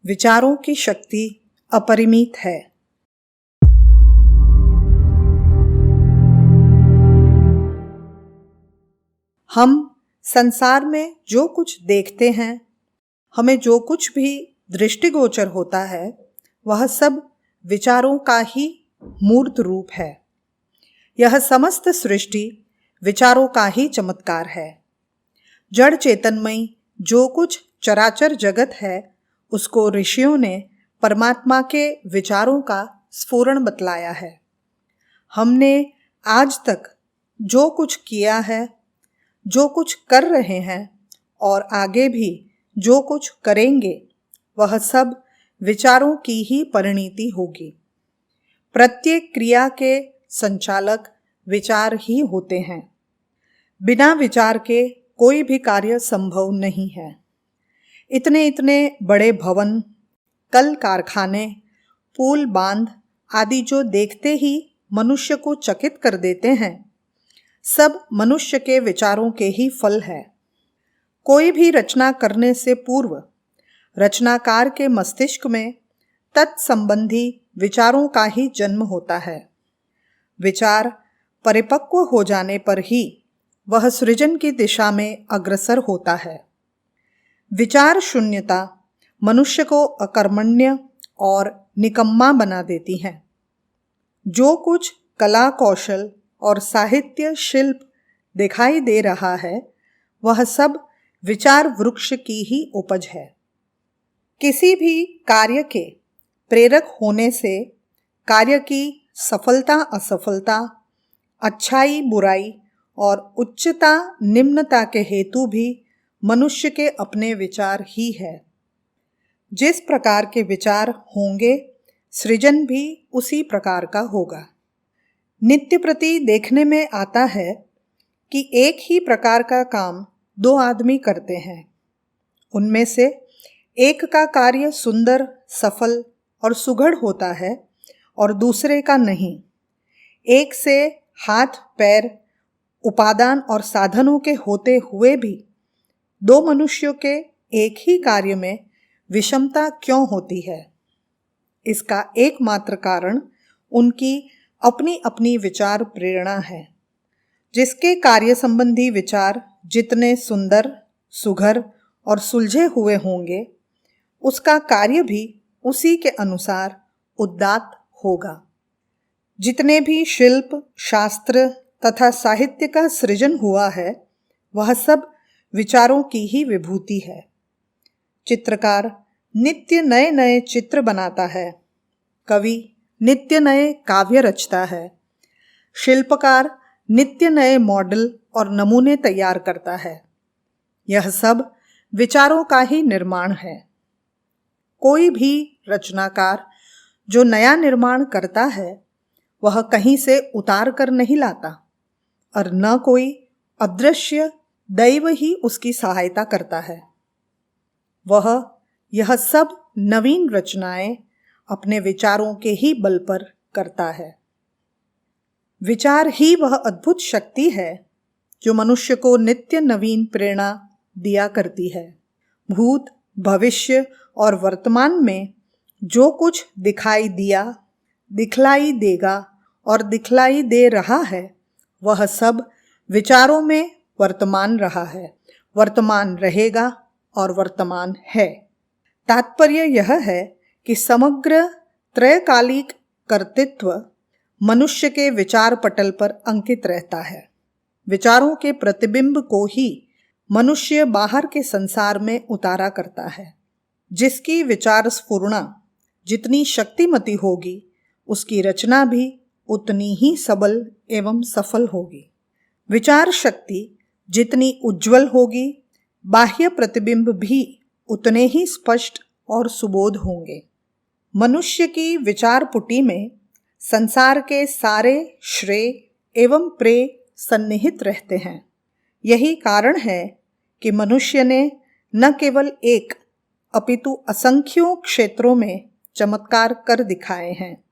विचारों की शक्ति अपरिमित है। हम संसार में जो कुछ देखते हैं, हमें जो कुछ भी दृष्टिगोचर होता है, वह सब विचारों का ही मूर्त रूप है। यह समस्त सृष्टि विचारों का ही चमत्कार है। जड़ चेतनमय जो कुछ चराचर जगत है, उसको ऋषियों ने परमात्मा के विचारों का स्फुरण बतलाया है। हमने आज तक जो कुछ किया है, जो कुछ कर रहे हैं और आगे भी जो कुछ करेंगे, वह सब विचारों की ही परिणति होगी। प्रत्येक क्रिया के संचालक विचार ही होते हैं। बिना विचार के कोई भी कार्य संभव नहीं है। इतने इतने बड़े भवन, कल कारखाने, पुल, बांध आदि जो देखते ही मनुष्य को चकित कर देते हैं, सब मनुष्य के विचारों के ही फल है। कोई भी रचना करने से पूर्व रचनाकार के मस्तिष्क में तत्संबंधी विचारों का ही जन्म होता है। विचार परिपक्व हो जाने पर ही वह सृजन की दिशा में अग्रसर होता है। विचार शून्यता मनुष्य को अकर्मण्य और निकम्मा बना देती है। जो कुछ कला, कौशल और साहित्य, शिल्प दिखाई दे रहा है, वह सब विचार वृक्ष की ही उपज है। किसी भी कार्य के प्रेरक होने से कार्य की सफलता, असफलता, अच्छाई, बुराई और उच्चता, निम्नता के हेतु भी मनुष्य के अपने विचार ही है। जिस प्रकार के विचार होंगे, सृजन भी उसी प्रकार का होगा। नित्य प्रति देखने में आता है कि एक ही प्रकार का काम दो आदमी करते हैं। उनमें से एक का कार्य सुंदर, सफल और सुघड़ होता है और दूसरे का नहीं। एक से हाथ, पैर, उपादान और साधनों के होते हुए भी दो मनुष्यों के एक ही कार्य में विषमता क्यों होती है? इसका एकमात्र कारण उनकी अपनी अपनी विचार प्रेरणा है। जिसके कार्य संबंधी विचार जितने सुंदर, सुघर और सुलझे हुए होंगे, उसका कार्य भी उसी के अनुसार उदात्त होगा। जितने भी शिल्प, शास्त्र तथा साहित्य का सृजन हुआ है, वह सब विचारों की ही विभूति है। चित्रकार नित्य नए नए चित्र बनाता है। कवि नित्य नए काव्य रचता है। शिल्पकार नित्य नए मॉडल और नमूने तैयार करता है। यह सब विचारों का ही निर्माण है। कोई भी रचनाकार जो नया निर्माण करता है, वह कहीं से उतार कर नहीं लाता और न कोई अदृश्य दैव ही उसकी सहायता करता है। वह यह सब नवीन रचनाएं अपने विचारों के ही बल पर करता है। विचार ही वह अद्भुत शक्ति है जो मनुष्य को नित्य नवीन प्रेरणा दिया करती है। भूत, भविष्य और वर्तमान में जो कुछ दिखाई दिया, दिखलाई देगा और दिखलाई दे रहा है, वह सब विचारों में वर्तमान रहा है, वर्तमान रहेगा और वर्तमान है। तात्पर्य यह है कि समग्र त्रैकालिक कर्तृत्व मनुष्य के विचार पटल पर अंकित रहता है। विचारों के प्रतिबिंब को ही मनुष्य बाहर के संसार में उतारा करता है। जिसकी विचार स्फुरणा जितनी शक्तिमती होगी, उसकी रचना भी उतनी ही सबल एवं सफल होगी। विचार शक्ति जितनी उज्ज्वल होगी, बाह्य प्रतिबिंब भी उतने ही स्पष्ट और सुबोध होंगे। मनुष्य की विचार पुटी में संसार के सारे श्रेय एवं प्रेय सन्निहित रहते हैं। यही कारण है कि मनुष्य ने न केवल एक अपितु असंख्यों क्षेत्रों में चमत्कार कर दिखाए हैं।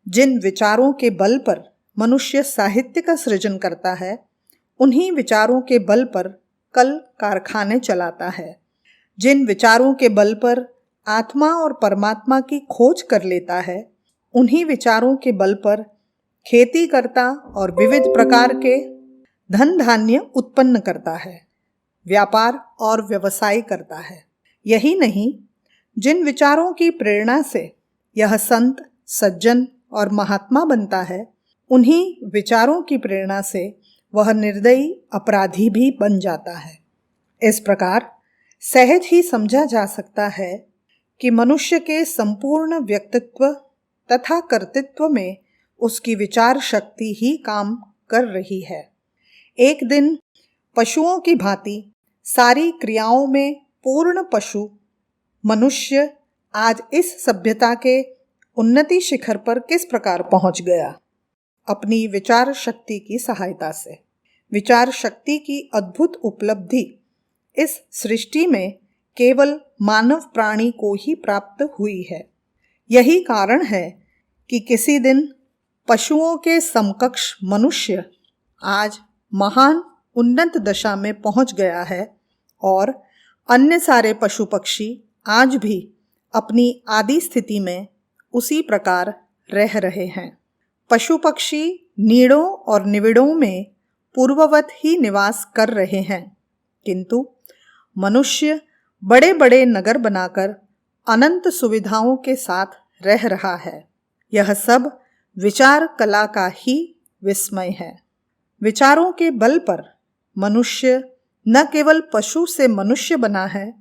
जिन विचारों के बल पर मनुष्य साहित्य का सृजन करता है, उन्हीं विचारों के बल पर कल कारखाने चलाता है। जिन विचारों के बल पर आत्मा और परमात्मा की खोज कर लेता है, उन्हीं विचारों के बल पर खेती करता और विविध प्रकार के धन धान्य उत्पन्न करता है, व्यापार और व्यवसाय करता है। यही नहीं, जिन विचारों की प्रेरणा से यह संत, सज्जन और महात्मा बनता है, उन्हीं विचारों की प्रेरणा से वह निर्दयी अपराधी भी बन जाता है। इस प्रकार सहज ही समझा जा सकता है कि मनुष्य के संपूर्ण व्यक्तित्व तथा कर्तृत्व में उसकी विचार शक्ति ही काम कर रही है। एक दिन पशुओं की भांति सारी क्रियाओं में पूर्ण पशु मनुष्य आज इस सभ्यता के उन्नति शिखर पर किस प्रकार पहुंच गया? अपनी विचार शक्ति की सहायता से। विचार शक्ति की अद्भुत उपलब्धि इस सृष्टि में केवल मानव प्राणी को ही प्राप्त हुई है। यही कारण है कि किसी दिन पशुओं के समकक्ष मनुष्य आज महान उन्नत दशा में पहुंच गया है और अन्य सारे पशु पक्षी आज भी अपनी आदि स्थिति में उसी प्रकार रह रहे हैं। पशु पक्षी नीड़ों और निविड़ों में पूर्ववत ही निवास कर रहे हैं, किंतु मनुष्य बड़े बड़े नगर बनाकर अनंत सुविधाओं के साथ रह रहा है। यह सब विचार कला का ही विस्मय है। विचारों के बल पर मनुष्य न केवल पशु से मनुष्य बना है,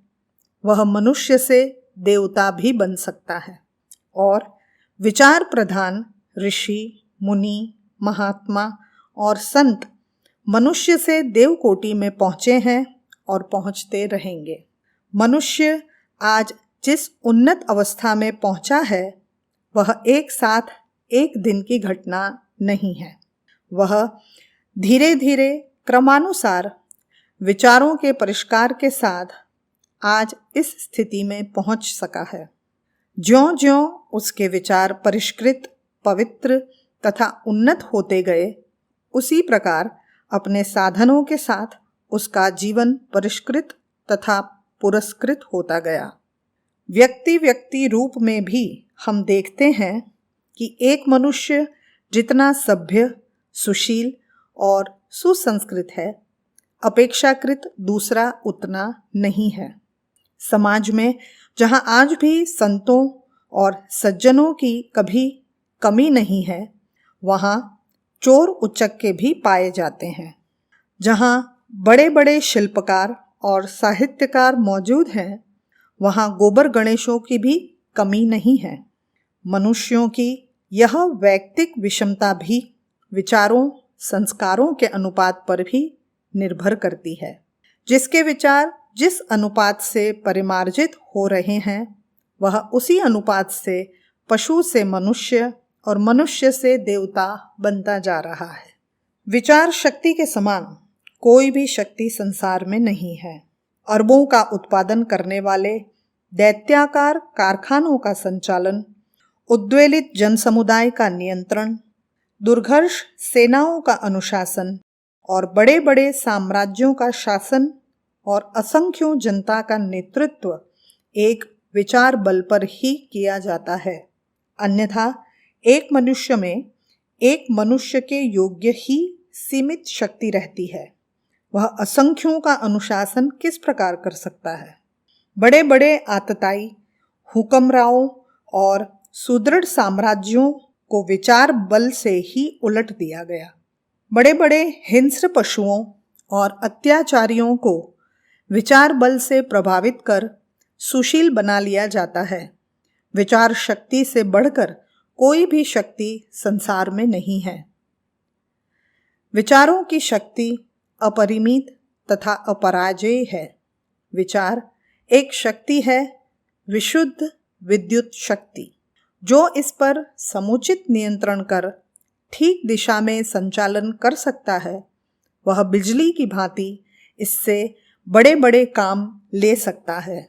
वह मनुष्य से देवता भी बन सकता है। और विचार प्रधान ऋषि, मुनि, महात्मा और संत मनुष्य से देवकोटि में पहुँचे हैं और पहुँचते रहेंगे। मनुष्य आज जिस उन्नत अवस्था में पहुँचा है, वह एक साथ एक दिन की घटना नहीं है। वह धीरे धीरे क्रमानुसार विचारों के परिष्कार के साथ आज इस स्थिति में पहुँच सका है। ज्यों ज्यों उसके विचार परिष्कृत, पवित्र तथा उन्नत होते गए, उसी प्रकार अपने साधनों के साथ उसका जीवन परिष्कृत तथा पुरस्कृत होता गया। व्यक्ति व्यक्ति रूप में भी हम देखते हैं कि एक मनुष्य जितना सभ्य, सुशील और सुसंस्कृत है, अपेक्षाकृत दूसरा उतना नहीं है। समाज में जहाँ आज भी संतों और सज्जनों की कभी कमी नहीं है, वहाँ चोर उचक्के भी पाए जाते हैं। जहाँ बड़े बड़े शिल्पकार और साहित्यकार मौजूद हैं, वहाँ गोबर गणेशों की भी कमी नहीं है। मनुष्यों की यह वैयक्तिक विषमता भी विचारों, संस्कारों के अनुपात पर भी निर्भर करती है। जिसके विचार जिस अनुपात से परिमार्जित हो रहे हैं, वह उसी अनुपात से पशु से मनुष्य और मनुष्य से देवता बनता जा रहा है। विचार शक्ति के समान कोई भी शक्ति संसार में नहीं है। अरबों का उत्पादन करने वाले दैत्याकार कारखानों का संचालन, उद्वेलित जनसमुदाय का नियंत्रण, दुर्धर्ष सेनाओं का अनुशासन और बड़े बड़े साम्राज्यों का शासन और असंख्यों जनता का नेतृत्व एक विचार बल पर ही किया जाता है। अन्यथा एक मनुष्य में एक मनुष्य के योग्य ही सीमित शक्ति रहती है। वह असंख्यों का अनुशासन किस प्रकार कर सकता है? बड़े बड़े आतताई हुक्मरानों और सुदृढ़ साम्राज्यों को विचार बल से ही उलट दिया गया। बड़े बड़े हिंस्र पशुओं और अत्याचारियों को विचार बल से प्रभावित कर सुशील बना लिया जाता है। विचार शक्ति से बढ़कर कोई भी शक्ति संसार में नहीं है। विचारों की शक्ति अपरिमित तथा अपराजेय है। विचार एक शक्ति है, विशुद्ध विद्युत शक्ति, जो इस पर समुचित नियंत्रण कर ठीक दिशा में संचालन कर सकता है। वह बिजली की भांति इससे बड़े बड़े काम ले सकता है,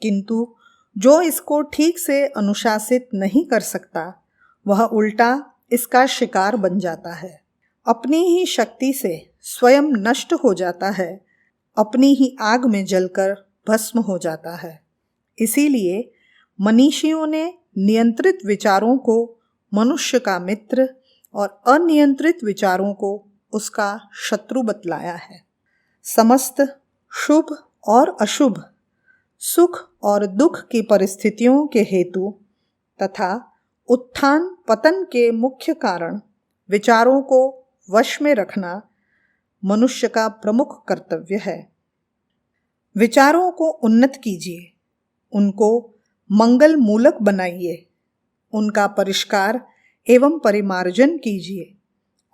किंतु जो इसको ठीक से अनुशासित नहीं कर सकता, वह उल्टा इसका शिकार बन जाता है, अपनी ही शक्ति से स्वयं नष्ट हो जाता है, अपनी ही आग में जलकर भस्म हो जाता है। इसीलिए मनीषियों ने नियंत्रित विचारों को मनुष्य का मित्र और अनियंत्रित विचारों को उसका शत्रु बतलाया है। समस्त शुभ और अशुभ, सुख और दुख की परिस्थितियों के हेतु तथा उत्थान पतन के मुख्य कारण विचारों को वश में रखना मनुष्य का प्रमुख कर्तव्य है। विचारों को उन्नत कीजिए, उनको मंगल मूलक बनाइए, उनका परिष्कार एवं परिमार्जन कीजिए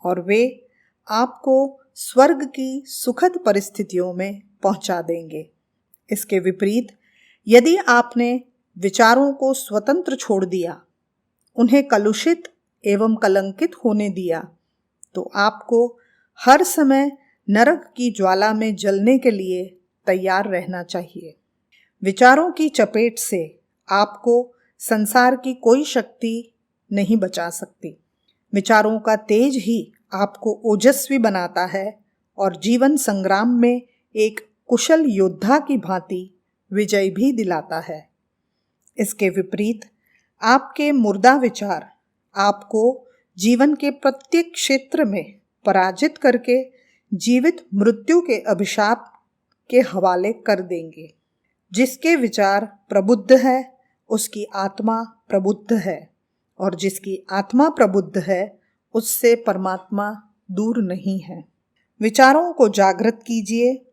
और वे आपको स्वर्ग की सुखद परिस्थितियों में पहुंचा देंगे। इसके विपरीत यदि आपने विचारों को स्वतंत्र छोड़ दिया, उन्हें कलुषित एवं कलंकित होने दिया, तो आपको हर समय नरक की ज्वाला में जलने के लिए तैयार रहना चाहिए। विचारों की चपेट से आपको संसार की कोई शक्ति नहीं बचा सकती। विचारों का तेज ही आपको ओजस्वी बनाता है और जीवन संग्राम में एक कुशल योद्धा की भांति विजय भी दिलाता है। इसके विपरीत आपके मुर्दा विचार आपको जीवन के प्रत्येक क्षेत्र में पराजित करके जीवित मृत्यु के अभिशाप के हवाले कर देंगे। जिसके विचार प्रबुद्ध है उसकी आत्मा प्रबुद्ध है और जिसकी आत्मा प्रबुद्ध है उससे परमात्मा दूर नहीं है। विचारों को जागृत कीजिए,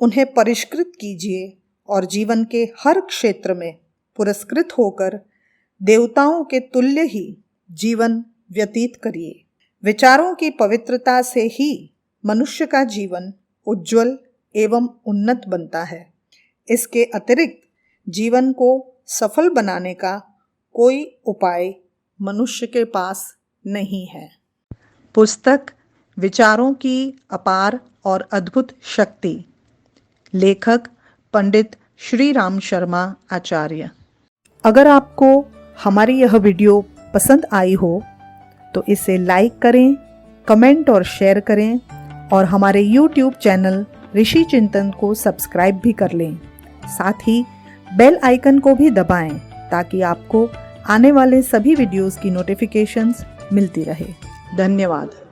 उन्हें परिष्कृत कीजिए और जीवन के हर क्षेत्र में पुरस्कृत होकर देवताओं के तुल्य ही जीवन व्यतीत करिए। विचारों की पवित्रता से ही मनुष्य का जीवन उज्जवल एवं उन्नत बनता है। इसके अतिरिक्त जीवन को सफल बनाने का कोई उपाय मनुष्य के पास नहीं है। पुस्तक विचारों की अपार और अद्भुत शक्ति, लेखक पंडित श्री राम शर्मा आचार्य। अगर आपको हमारी यह वीडियो पसंद आई हो तो इसे लाइक करें, कमेंट और शेयर करें और हमारे YouTube चैनल ऋषि चिंतन को सब्सक्राइब भी कर लें। साथ ही बेल आइकन को भी दबाएं ताकि आपको आने वाले सभी वीडियोस की नोटिफिकेशंस मिलती रहे। धन्यवाद।